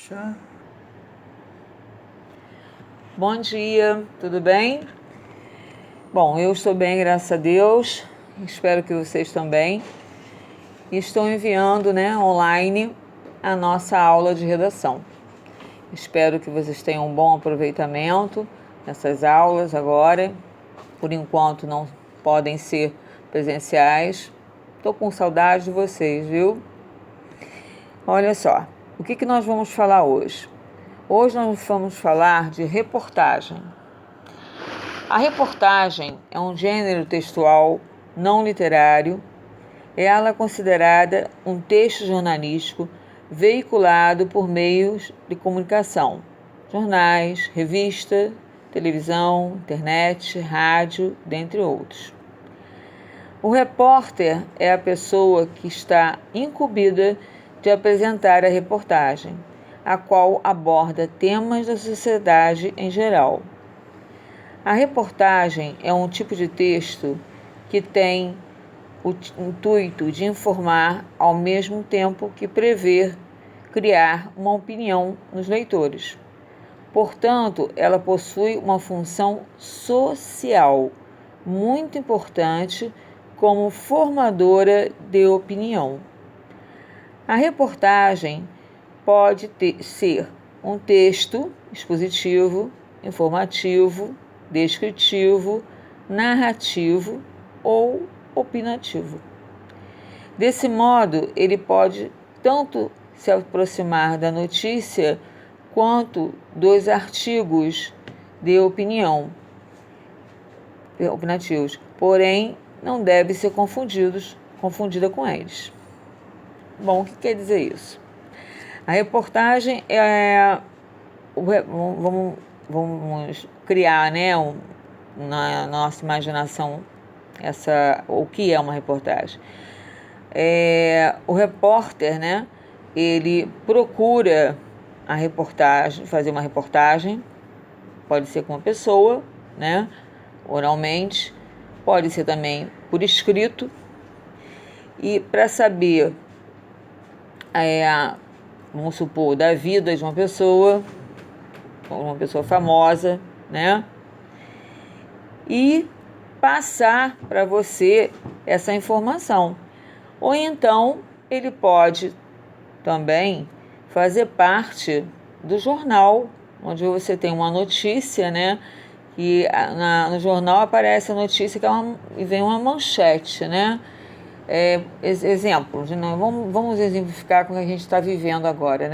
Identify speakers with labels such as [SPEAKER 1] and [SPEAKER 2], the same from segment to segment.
[SPEAKER 1] Já.
[SPEAKER 2] Bom dia, tudo bem? Bom, eu estou bem, graças a Deus. Espero que vocês também. Estou enviando, online a nossa aula de redação. Espero que vocês tenham um bom aproveitamento nessas aulas agora. Por enquanto não podem ser presenciais. Estou com saudade de vocês, viu? Olha só, o que nós vamos falar hoje? Hoje nós vamos falar de reportagem. A reportagem é um gênero textual não literário. Ela é considerada um texto jornalístico veiculado por meios de comunicação, jornais, revista, televisão, internet, rádio, dentre outros. O repórter é a pessoa que está incumbida de apresentar a reportagem, a qual aborda temas da sociedade em geral. A reportagem é um tipo de texto que tem o intuito de informar ao mesmo tempo que prever criar uma opinião nos leitores. Portanto, ela possui uma função social muito importante como formadora de opinião. A reportagem pode ser um texto expositivo, informativo, descritivo, narrativo ou opinativo. Desse modo, ele pode tanto se aproximar da notícia quanto dos artigos de opinativos, porém não deve ser confundida com eles. Bom, o que quer dizer isso? A reportagem vamos criar, na nossa imaginação o que é uma reportagem. O repórter, ele procura a reportagem, fazer uma reportagem, pode ser com uma pessoa, oralmente, pode ser também por escrito, e para saber, vamos supor, da vida de uma pessoa famosa, e passar para você essa informação. Ou então, ele pode também fazer parte do jornal, onde você tem uma notícia, e no jornal aparece a notícia e vem uma manchete, exemplo, vamos exemplificar com o que a gente está vivendo agora,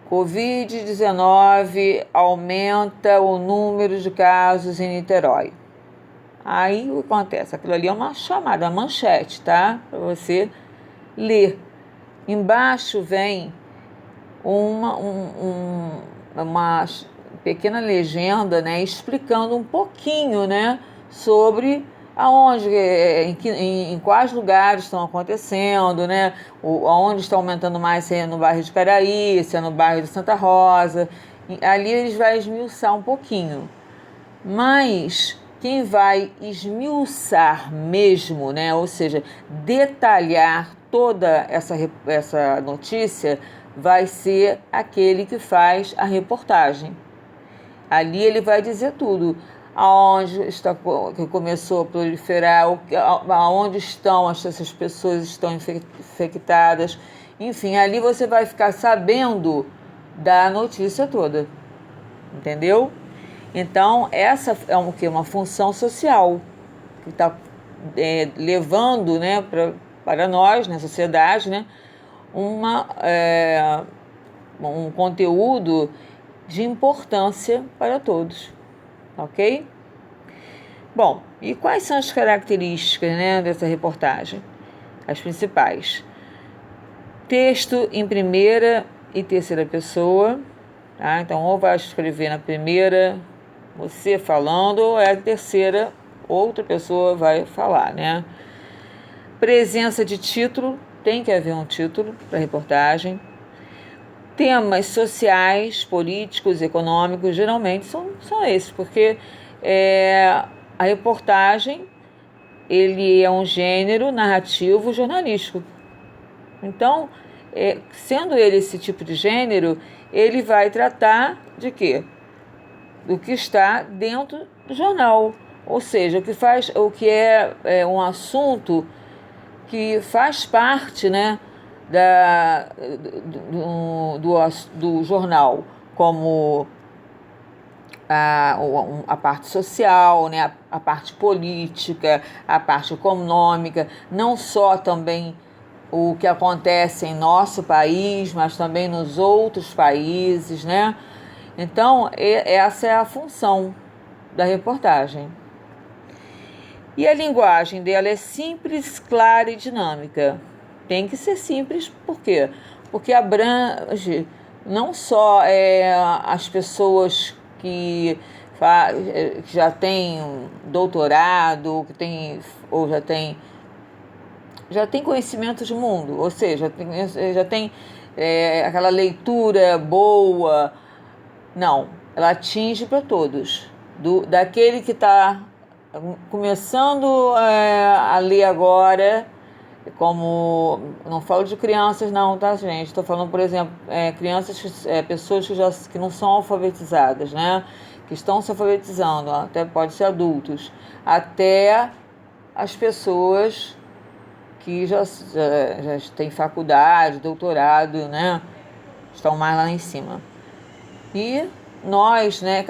[SPEAKER 2] Covid-19 aumenta o número de casos em Niterói. Aí o que acontece? Aquilo ali é uma chamada, uma manchete, tá? Para você ler. Embaixo vem uma pequena legenda, explicando um pouquinho, sobre aonde, em quais lugares estão acontecendo, aonde está aumentando mais, se é no bairro de Caraí, se é no bairro de Santa Rosa. Ali eles vão esmiuçar um pouquinho. Mas quem vai esmiuçar mesmo, ou seja, detalhar toda essa notícia, vai ser aquele que faz a reportagem. Ali ele vai dizer tudo. Que começou a proliferar, aonde estão essas pessoas estão infectadas. Enfim, ali você vai ficar sabendo da notícia toda. Entendeu? Então, essa é uma função social que está levando, para nós, na sociedade, um conteúdo de importância para todos, ok? Bom, e quais são as características, dessa reportagem? As principais. Texto em primeira e terceira pessoa, tá? Então, ou vai escrever na primeira, você falando, ou a terceira, outra pessoa vai falar, Presença de título, tem que haver um título para reportagem. Temas sociais, políticos, econômicos, geralmente são esses, porque a reportagem, ele é um gênero narrativo jornalístico. Então, sendo ele esse tipo de gênero, ele vai tratar de quê? Do que está dentro do jornal, ou seja, o que é um assunto que faz parte, né, do jornal, como a parte social, né, a parte política, a parte econômica, não só também o que acontece em nosso país, mas também nos outros países, né? Então, essa é a função da reportagem. E a linguagem dela é simples, clara e dinâmica. Tem que ser simples, por quê? Porque abrange não só as pessoas que já têm doutorado, ou já tem conhecimento de mundo, ou seja, já tem aquela leitura boa. Não, ela atinge para todos. Daquele que está começando a ler agora, como não falo de crianças não, tá, gente? Estou falando, por exemplo, crianças, pessoas que não são alfabetizadas, né? Que estão se alfabetizando, até pode ser adultos, até as pessoas que já têm faculdade, doutorado, né? Estão mais lá em cima. E nós, né,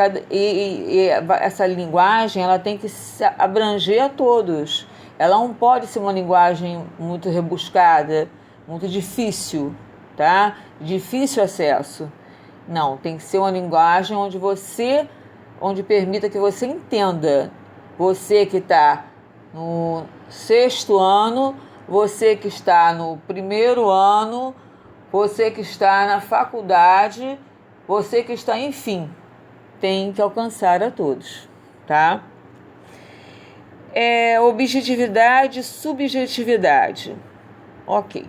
[SPEAKER 2] essa linguagem, ela tem que abranger a todos. Ela não pode ser uma linguagem muito rebuscada, muito difícil, tá? Difícil acesso. Não, tem que ser uma linguagem onde permita que você entenda. Você que está no 6º ano, você que está no 1º ano, você que está na faculdade, você que está, enfim, tem que alcançar a todos, tá? Objetividade, subjetividade. Ok.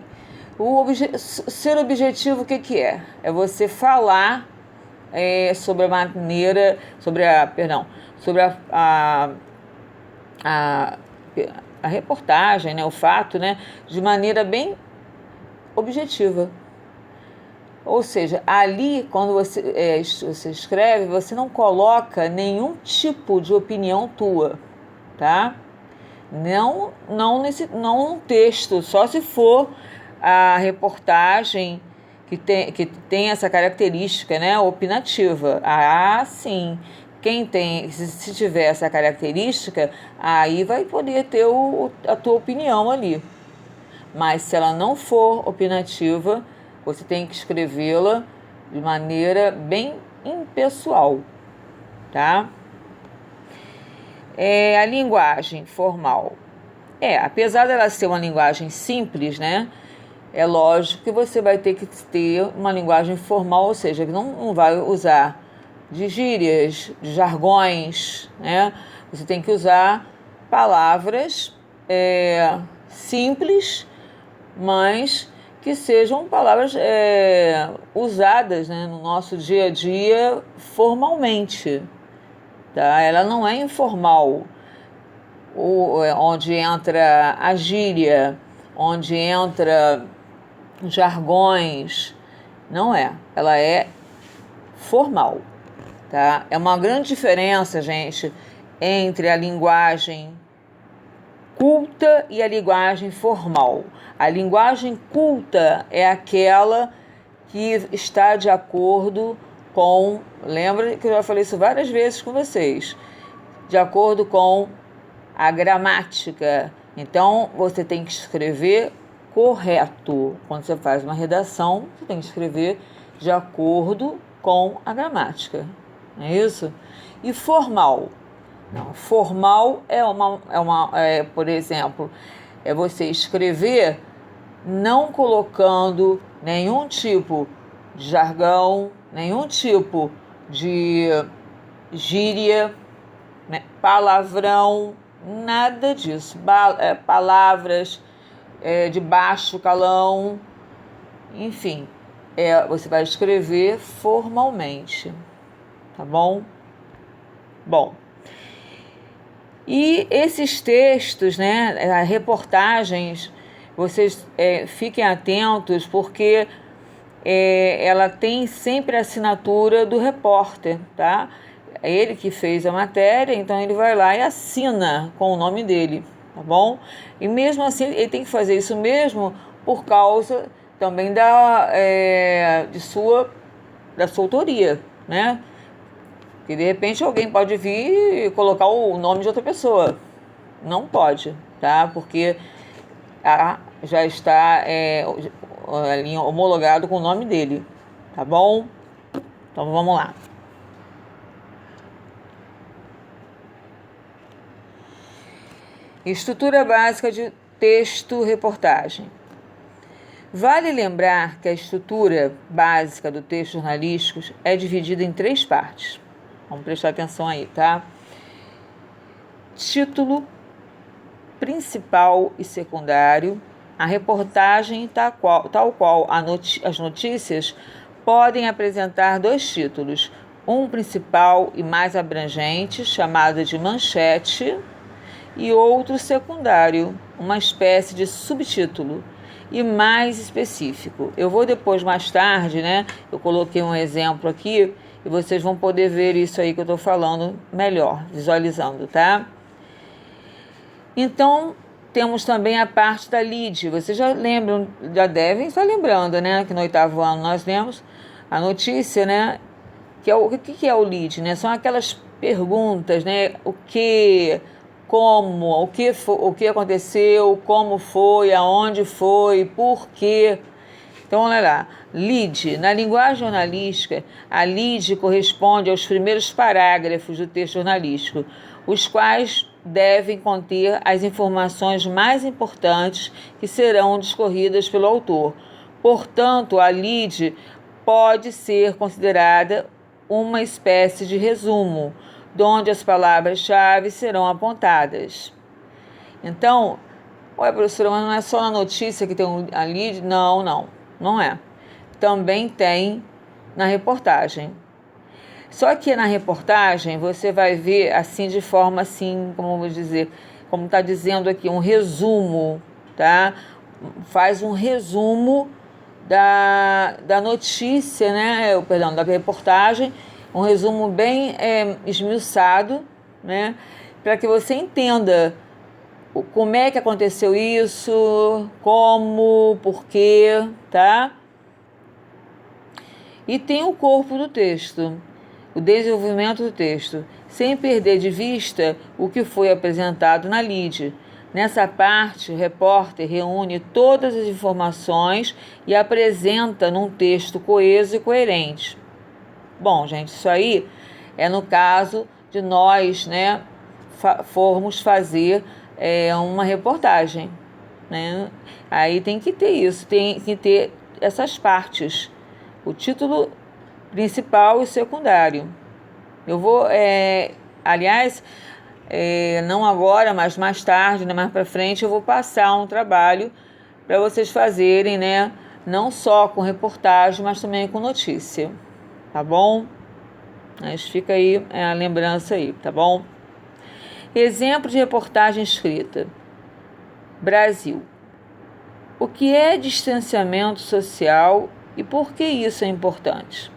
[SPEAKER 2] Ser objetivo, o que é? É você falar sobre a maneira, sobre a reportagem, né, o fato, né, de maneira bem objetiva. Ou seja, ali, quando você escreve, você não coloca nenhum tipo de opinião tua, tá? Não no texto, só se for a reportagem que tem essa característica, né, opinativa. Ah, sim. Se tiver essa característica, aí vai poder ter a tua opinião ali. Mas se ela não for opinativa, você tem que escrevê-la de maneira bem impessoal, tá? A linguagem formal. Apesar dela ser uma linguagem simples, né? É lógico que você vai ter que ter uma linguagem formal, ou seja, que não vai usar de gírias, de jargões, né? Você tem que usar palavras simples, mas que sejam palavras usadas, né, no nosso dia a dia formalmente, tá? Ela não é informal, onde entra a gíria, onde entra jargões, não é. Ela é formal, tá? É uma grande diferença, gente, entre a linguagem culta e a linguagem formal. A linguagem culta é aquela que está de acordo com, lembra que eu já falei isso várias vezes com vocês, de acordo com a gramática. Então, você tem que escrever correto. Quando você faz uma redação, você tem que escrever de acordo com a gramática. Não é isso? E formal. Não, formal por exemplo, é você escrever não colocando nenhum tipo de jargão, nenhum tipo de gíria, né, palavrão, nada disso. Palavras de baixo calão, enfim, você vai escrever formalmente, tá bom? Bom. E esses textos, né, reportagens, vocês fiquem atentos, porque ela tem sempre a assinatura do repórter, tá? É ele que fez a matéria, então ele vai lá e assina com o nome dele, tá bom? E mesmo assim, ele tem que fazer isso mesmo por causa também da sua autoria, né? Que de repente alguém pode vir e colocar o nome de outra pessoa. Não pode, tá? Porque já está homologado com o nome dele, tá bom? Então vamos lá. Estrutura básica de texto-reportagem. Vale lembrar que a estrutura básica do texto jornalístico é dividida em 3 partes. Vamos prestar atenção aí, tá? Título principal e secundário. A reportagem, tal qual as notícias, podem apresentar 2 títulos. Um principal e mais abrangente, chamado de manchete, e outro secundário, uma espécie de subtítulo e mais específico. Eu vou depois, mais tarde, né? Eu coloquei um exemplo aqui e vocês vão poder ver isso aí que eu estou falando melhor, visualizando, tá? Então, temos também a parte da lead. Vocês já lembram, já devem estar lembrando, né? Que no 8º ano nós lemos a notícia, né? O que é o lead, né? São aquelas perguntas, né? O que, como, o que aconteceu, como foi, aonde foi, por quê. Então, olha lá, lead. Na linguagem jornalística, a lead corresponde aos primeiros parágrafos do texto jornalístico, os quais devem conter as informações mais importantes que serão discorridas pelo autor. Portanto, a lead pode ser considerada uma espécie de resumo, onde as palavras-chave serão apontadas. Então, professora, mas não é só na notícia que tem a lead? Não é. Também tem na reportagem. Só que na reportagem você vai ver assim de forma assim, como vou dizer, como está dizendo aqui, um resumo, tá? Faz um resumo da notícia, né? Da reportagem, um resumo bem esmiuçado, né? Para que você entenda como é que aconteceu isso, como, por quê, tá? E tem o corpo do texto, o desenvolvimento do texto, sem perder de vista o que foi apresentado na lead. Nessa parte, o repórter reúne todas as informações e apresenta num texto coeso e coerente. Bom, gente, isso aí é no caso de nós, né, formos fazer uma reportagem, né? Aí tem que ter isso, tem que ter essas partes, o título principal e secundário. Eu vou, aliás, não agora, mas mais tarde, né, mais para frente, eu vou passar um trabalho para vocês fazerem, né, não só com reportagem, mas também com notícia, tá bom? Mas fica aí a lembrança aí, tá bom? Exemplo de reportagem escrita. Brasil. O que é distanciamento social e por que isso é importante?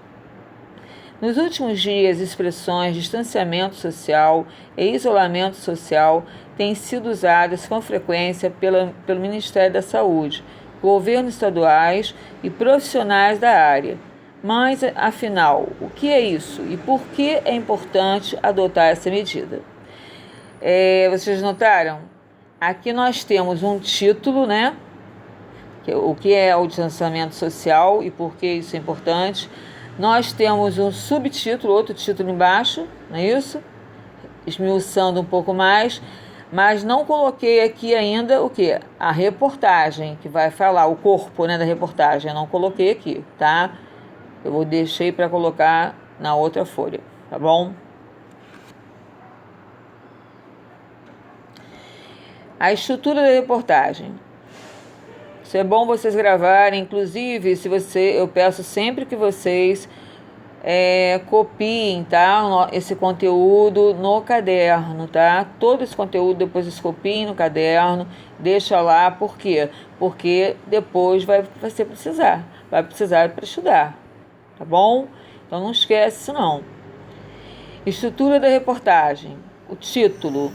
[SPEAKER 2] Nos últimos dias, expressões distanciamento social e isolamento social têm sido usadas com frequência pelo Ministério da Saúde, governos estaduais e profissionais da área. Mas, afinal, o que é isso e por que é importante adotar essa medida? Vocês notaram? Aqui nós temos um título, né? O que é o distanciamento social e por que isso é importante. Nós temos um subtítulo, outro título embaixo, não é isso? Esmiuçando um pouco mais, mas não coloquei aqui ainda o que? A reportagem, que vai falar, o corpo, né, da reportagem, eu não coloquei aqui, tá? Eu deixei para colocar na outra folha, tá bom? A estrutura da reportagem. Isso é bom vocês gravarem, inclusive, eu peço sempre que vocês copiem, tá? Esse conteúdo no caderno, tá? Todo esse conteúdo depois vocês copiem no caderno, Deixa lá, por quê? Porque depois vai precisar para estudar, tá bom? Então não esquece isso não. Estrutura da reportagem. O título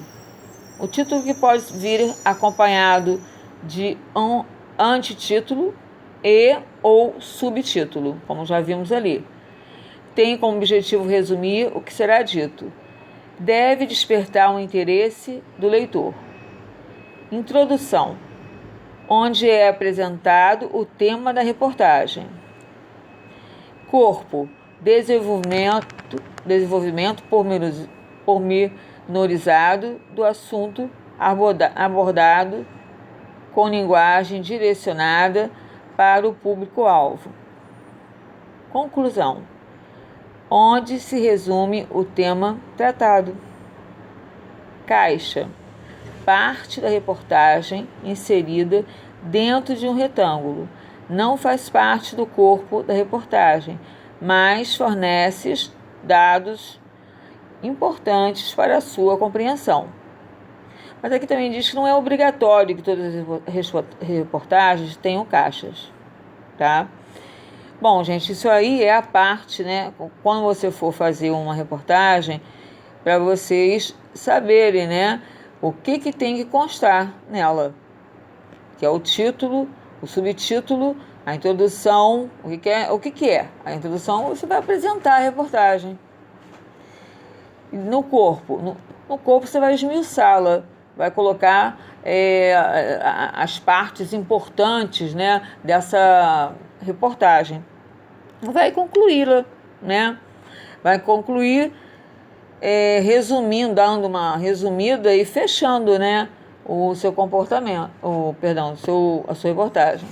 [SPEAKER 2] que pode vir acompanhado de um antitítulo e ou subtítulo, como já vimos ali. Tem como objetivo resumir o que será dito. Deve despertar o interesse do leitor. Introdução, onde é apresentado o tema da reportagem. Corpo, desenvolvimento pormenorizado do assunto abordado com linguagem direcionada para o público-alvo. Conclusão, onde se resume o tema tratado. Caixa, parte da reportagem inserida dentro de um retângulo. Não faz parte do corpo da reportagem, mas fornece dados importantes para a sua compreensão. Mas aqui também diz que não é obrigatório que todas as reportagens tenham caixas, tá? Bom, gente, isso aí é a parte, né? Quando você for fazer uma reportagem, para vocês saberem, né? O que tem que constar nela, que é o título, o subtítulo, a introdução, o que é. A introdução, você vai apresentar a reportagem. No corpo você vai esmiuçá-la, vai colocar as partes importantes, né, dessa reportagem. Vai concluí-la, né? Vai concluir resumindo, dando uma resumida e fechando, né, o seu comportamento, a sua reportagem.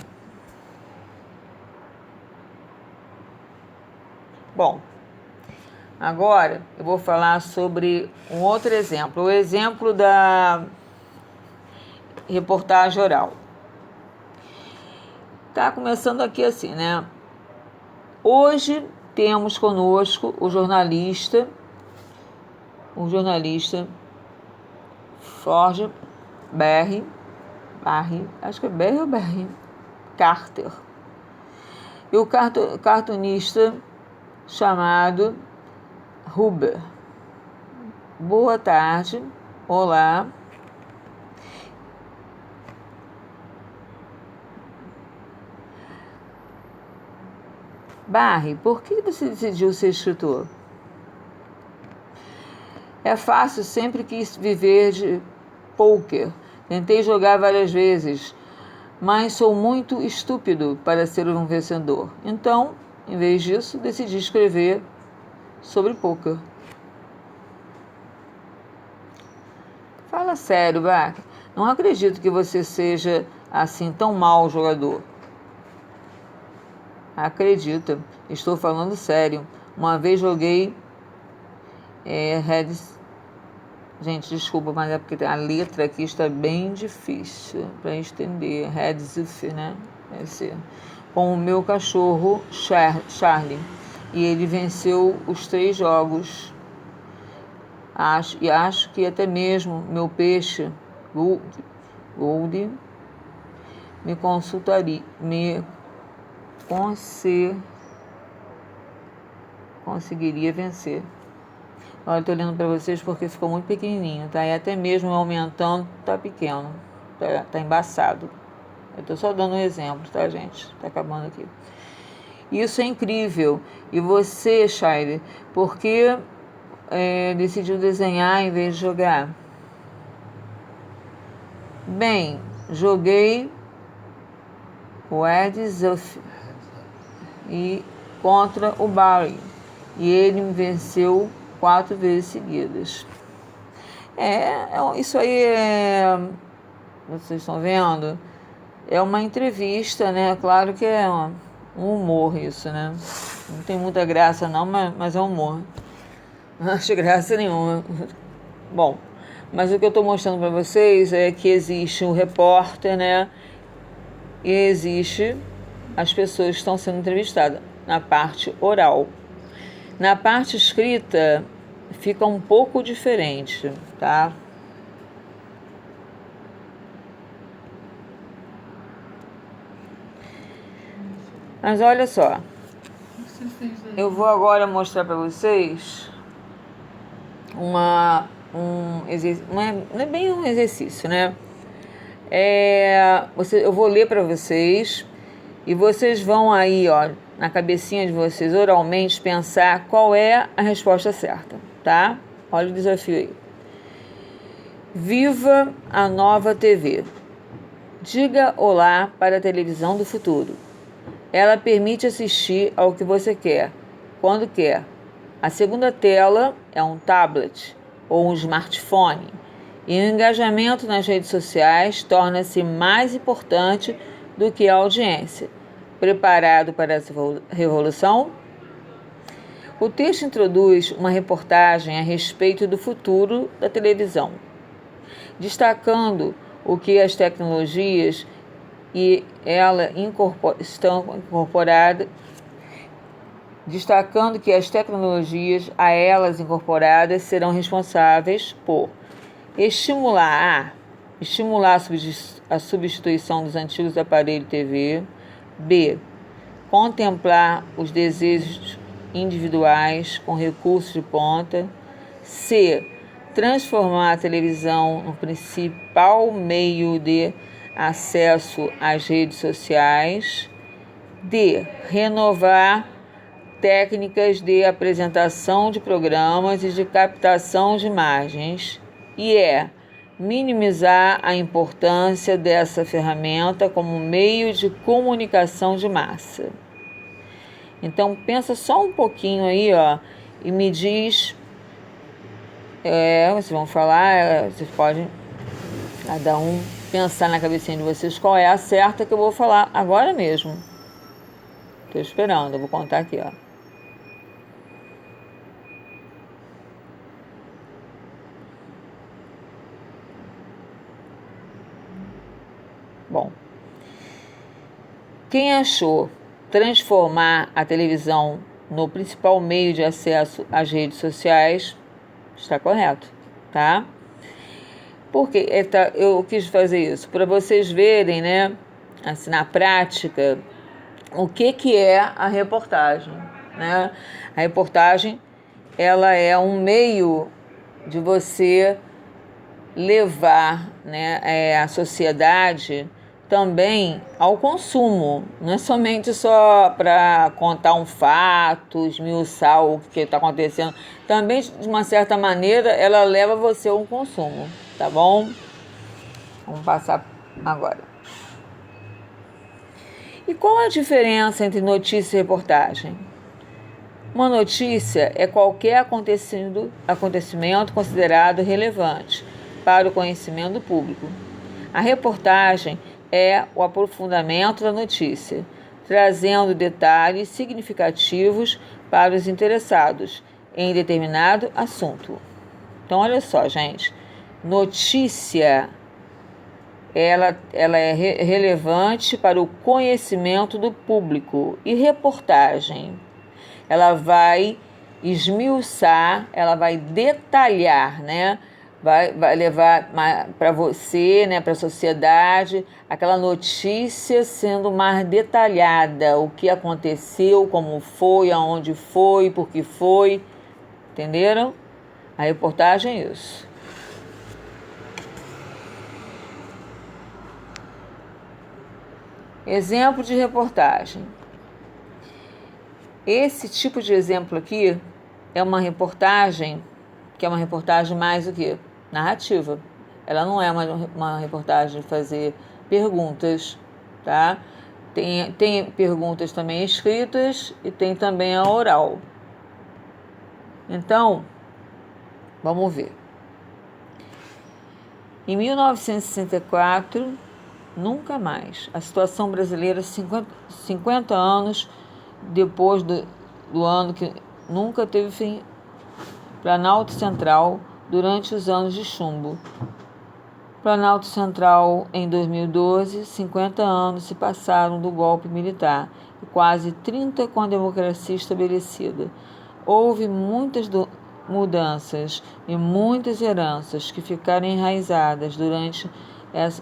[SPEAKER 2] Bom, agora eu vou falar sobre um outro exemplo, o exemplo da reportagem oral. Tá começando aqui assim, né? Hoje temos conosco o jornalista Forge Barry, acho que é Barry ou Barry Carter, e o cartunista chamado Huber. Boa tarde, olá. Barry, por que você decidiu ser escritor? É fácil, sempre quis viver de pôquer. Tentei jogar várias vezes, mas sou muito estúpido para ser um vencedor. Então, em vez disso, decidi escrever sobre pôquer. Fala sério, Barry. Não acredito que você seja assim tão mau jogador. Acredita, estou falando sério. Uma vez joguei Reds. Gente, desculpa, mas é porque a letra aqui está bem difícil para entender. Redzif, né? Deve ser. Com o meu cachorro Charlie. E ele venceu os 3 jogos. Acho que até mesmo meu peixe Gold conseguiria vencer. Olha, estou olhando para vocês porque ficou muito pequenininho, tá? E até mesmo aumentando, tá pequeno, tá embaçado. Eu estou só dando um exemplo, tá, gente? Tá acabando aqui. Isso é incrível. E você, Shire, por que decidiu desenhar em vez de jogar? Bem, joguei o Edzuf e contra o Barry. E ele me venceu 4 vezes seguidas. Isso aí vocês estão vendo? É uma entrevista, né? Claro que é um humor isso, né? Não tem muita graça não, mas é humor. Não acho graça nenhuma. Bom, mas o que eu estou mostrando para vocês é que existe um repórter, né? E existe as pessoas que estão sendo entrevistadas na parte oral. Na parte escrita fica um pouco diferente, tá? Mas olha só, eu vou agora mostrar para vocês não é bem um exercício, né? Eu vou ler para vocês e vocês vão aí, ó, na cabecinha de vocês, oralmente, pensar qual é a resposta certa, tá? Olha o desafio aí. Viva a nova TV. Diga olá para a televisão do futuro. Ela permite assistir ao que você quer, quando quer. A segunda tela é um tablet ou um smartphone. E o engajamento nas redes sociais torna-se mais importante do que a audiência. Preparado para essa revolução? O texto introduz uma reportagem a respeito do futuro da televisão, destacando o que as tecnologias estão incorporadas, destacando que as tecnologias a elas incorporadas serão responsáveis por estimular a substituição dos antigos aparelhos TV, b. contemplar os desejos individuais com recursos de ponta, c. transformar a televisão no principal meio de acesso às redes sociais, d. renovar técnicas de apresentação de programas e de captação de imagens, e minimizar a importância dessa ferramenta como meio de comunicação de massa. Então pensa só um pouquinho aí, ó, e me diz, vocês vão falar, vocês podem cada um pensar na cabecinha de vocês qual é a certa que eu vou falar agora mesmo. Estou esperando, eu vou contar aqui, ó. Bom, quem achou transformar a televisão no principal meio de acesso às redes sociais está correto, tá? Porque eu quis fazer isso para vocês verem, né, assim, na prática, o que é a reportagem, né? A reportagem, ela é um meio de você levar, né, a sociedade também ao consumo, não é somente só para contar um fato, esmiuçar o que está acontecendo, também de uma certa maneira ela leva você ao consumo, tá bom? Vamos passar agora. E qual a diferença entre notícia e reportagem? Uma notícia é qualquer acontecimento considerado relevante para o conhecimento do público. A reportagem é o aprofundamento da notícia, trazendo detalhes significativos para os interessados em determinado assunto. Então, olha só, gente. Notícia, ela é relevante para o conhecimento do público. E reportagem, ela vai esmiuçar, ela vai detalhar, né? Vai levar para você, né, para a sociedade, aquela notícia sendo mais detalhada, o que aconteceu, como foi, aonde foi, por que foi, entenderam? A reportagem é isso. Exemplo de reportagem. Esse tipo de exemplo aqui é uma reportagem, que é uma reportagem mais o quê? Narrativa. Ela não é uma reportagem de fazer perguntas, tá? Tem perguntas também escritas e tem também a oral. Então, vamos ver. Em 1964, nunca mais. A situação brasileira, 50 anos depois do ano que nunca teve fim. Planalto Central, durante os anos de chumbo. Planalto Central, em 2012, 50 anos se passaram do golpe militar e quase 30 com a democracia estabelecida. Houve muitas mudanças e muitas heranças que ficaram enraizadas durante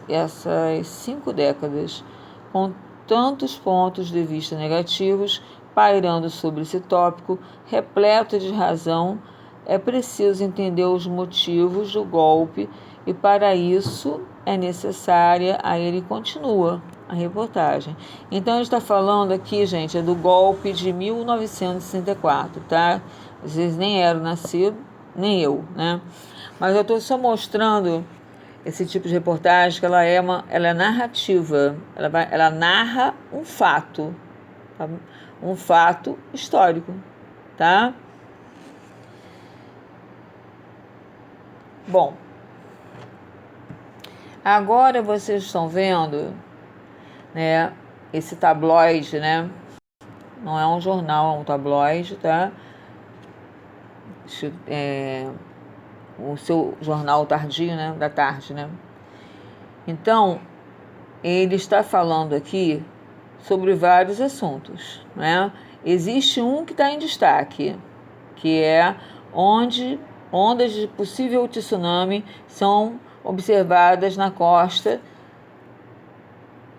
[SPEAKER 2] essas 5 décadas. tantos pontos de vista negativos pairando sobre esse tópico, repleto de razão, é preciso entender os motivos do golpe e, para isso, é necessária, aí ele continua a reportagem. Então, ele está falando aqui, gente, é do golpe de 1964, tá? Vocês nem eram nascidos, nem eu, né? Mas eu estou só mostrando esse tipo de reportagem que ela é narrativa, ela narra um fato, tá? Um fato histórico, tá? Bom, agora vocês estão vendo, né, esse tabloide, né? Não é um jornal, é um tabloide, tá? O seu jornal tardio, né? Da tarde, né? Então, ele está falando aqui sobre vários assuntos, né? Existe um que está em destaque, que é onde ondas de possível tsunami são observadas na costa.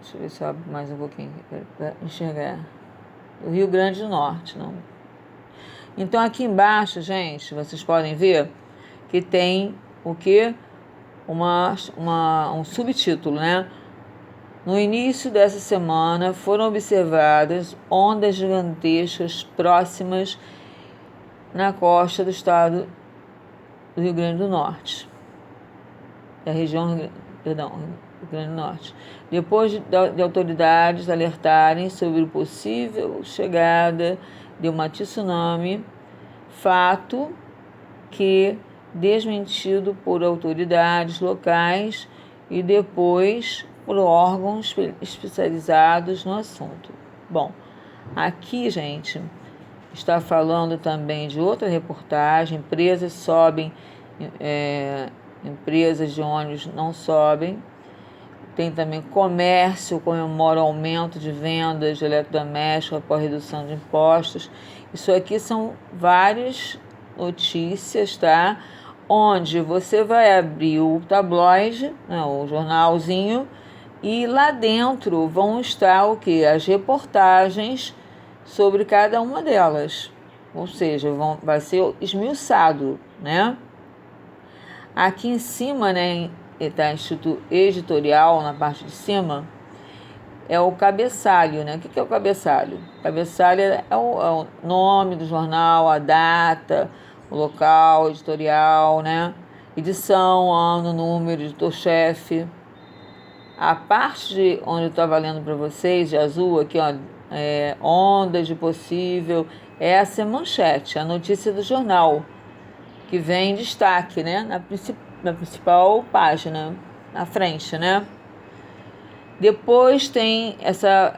[SPEAKER 2] Deixa eu ver se eu abro mais um pouquinho para enxergar. Do Rio Grande do Norte, não. Então aqui embaixo, gente, vocês podem ver que tem o quê? Um subtítulo, né? No início dessa semana foram observadas ondas gigantescas próximas na costa do estado do Rio Grande do Norte, da região, perdão, Rio Grande do Norte, depois de autoridades alertarem sobre a possível chegada de uma tsunami, fato que desmentido por autoridades locais e depois por órgãos especializados no assunto. Bom, aqui, gente, está falando também de outra reportagem. Empresas sobem, empresas de ônibus não sobem. Tem também comércio comemora o aumento de vendas de eletrodomésticos após redução de impostos. Isso aqui são várias notícias, tá? Onde você vai abrir o tabloide, né, o jornalzinho, e lá dentro vão estar o quê? As reportagens sobre cada uma delas. Ou seja, vai ser esmiuçado, né? Aqui em cima, né, está Instituto Editorial, na parte de cima, é o cabeçalho, né? O que é o cabeçalho? O cabeçalho é o nome do jornal, a data, o local, editorial, né? Edição, ano, número, editor-chefe. A parte de onde eu estava lendo para vocês, de azul, aqui, ó, ondas de possível, essa é manchete, a notícia do jornal, que vem em destaque, né? Na principal página, na frente, né? Depois tem essa,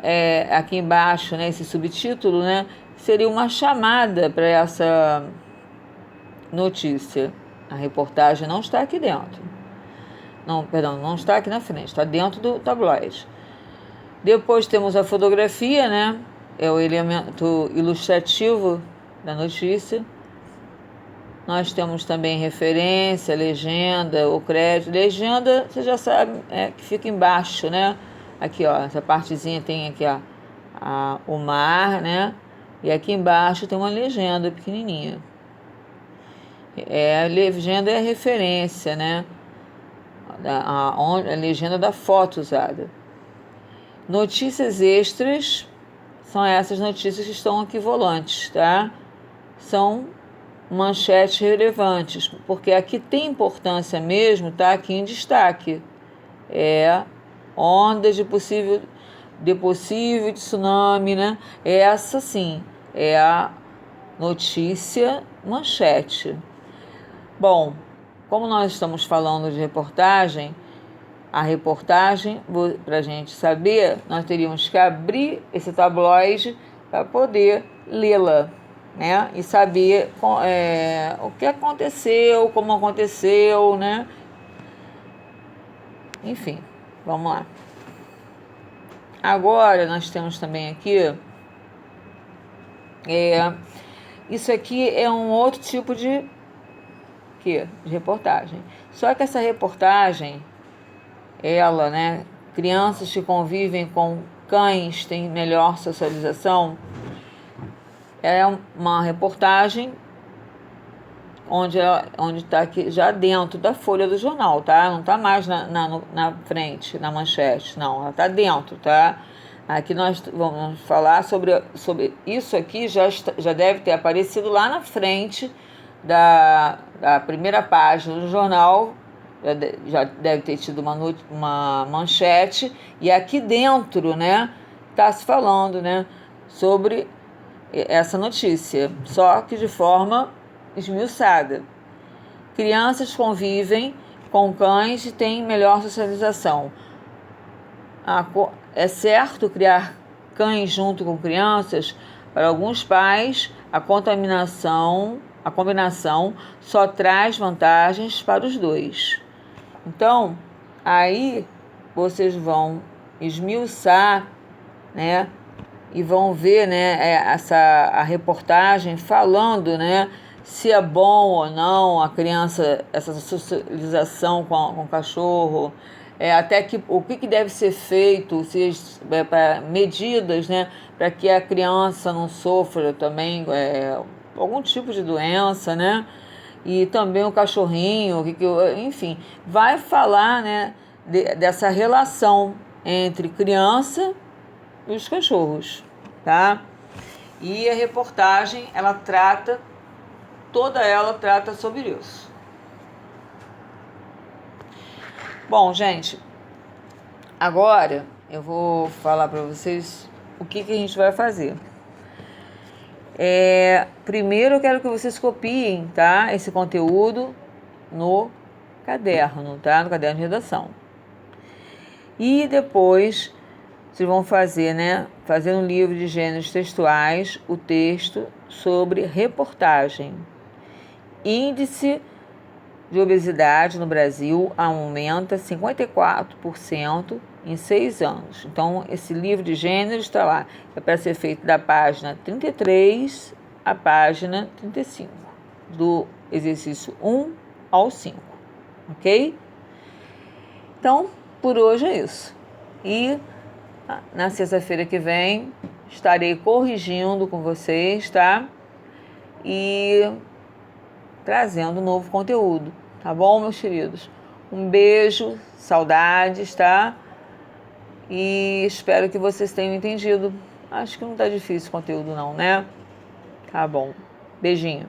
[SPEAKER 2] aqui embaixo, né, esse subtítulo, né? Seria uma chamada para essa notícia. A reportagem não está aqui dentro. Não, perdão, não está aqui na frente, está dentro do tabloide. Depois temos a fotografia, né? É o elemento ilustrativo da notícia. Nós temos também referência, legenda, o crédito. Legenda, você já sabe, que fica embaixo, né? Aqui, ó, essa partezinha tem aqui, ó, o mar, né? E aqui embaixo tem uma legenda pequenininha. A legenda é a referência, né? A legenda da foto usada. Notícias extras são essas notícias que estão aqui volantes, tá? São manchetes relevantes, porque aqui tem importância mesmo, tá aqui em destaque. Ondas de possível tsunami, né? Essa sim é a notícia manchete. Bom, como nós estamos falando de reportagem, a reportagem, para a gente saber, nós teríamos que abrir esse tabloide para poder lê-la, né? E saber o que aconteceu, como aconteceu, né? Enfim, vamos lá. Agora nós temos também aqui, isso aqui é um outro tipo de reportagem. Só que essa reportagem, ela, né, crianças que convivem com cães têm melhor socialização? É uma reportagem onde está aqui já dentro da folha do jornal, tá? Não está mais na frente, na manchete, não, ela está dentro, tá? Aqui nós vamos falar sobre isso aqui, já deve ter aparecido lá na frente da primeira página do jornal, já deve ter tido uma manchete, e aqui dentro, né, está se falando, né, sobre essa notícia, só que de forma esmiuçada. Crianças convivem com cães e têm melhor socialização. É certo criar cães junto com crianças? Para alguns pais, a combinação só traz vantagens para os dois. Então, aí vocês vão esmiuçar, né, e vão ver, né, a reportagem falando, né, se é bom ou não a criança, essa socialização com o cachorro, até o que deve ser feito, para medidas, né, para que a criança não sofra também algum tipo de doença, né, e também o cachorrinho, enfim, vai falar, né, dessa relação entre criança e os cachorros, tá? E a reportagem, toda ela trata sobre isso. Bom, gente, agora eu vou falar para vocês o que a gente vai fazer. Primeiro eu quero que vocês copiem, tá, esse conteúdo no caderno, tá? No caderno de redação. E depois vocês vão fazer, né? Fazer um livro de gêneros textuais, o texto sobre reportagem. Índice de obesidade no Brasil aumenta 54% em 6 anos. Então, esse livro de gêneros está lá. É para ser feito da página 33 à página 35, do exercício 1 ao 5, ok? Então, por hoje é isso. E na sexta-feira que vem estarei corrigindo com vocês, tá? E trazendo novo conteúdo, tá bom, meus queridos? Um beijo, saudades, tá? E espero que vocês tenham entendido. Acho que não tá difícil o conteúdo não, né? Tá bom. Beijinho.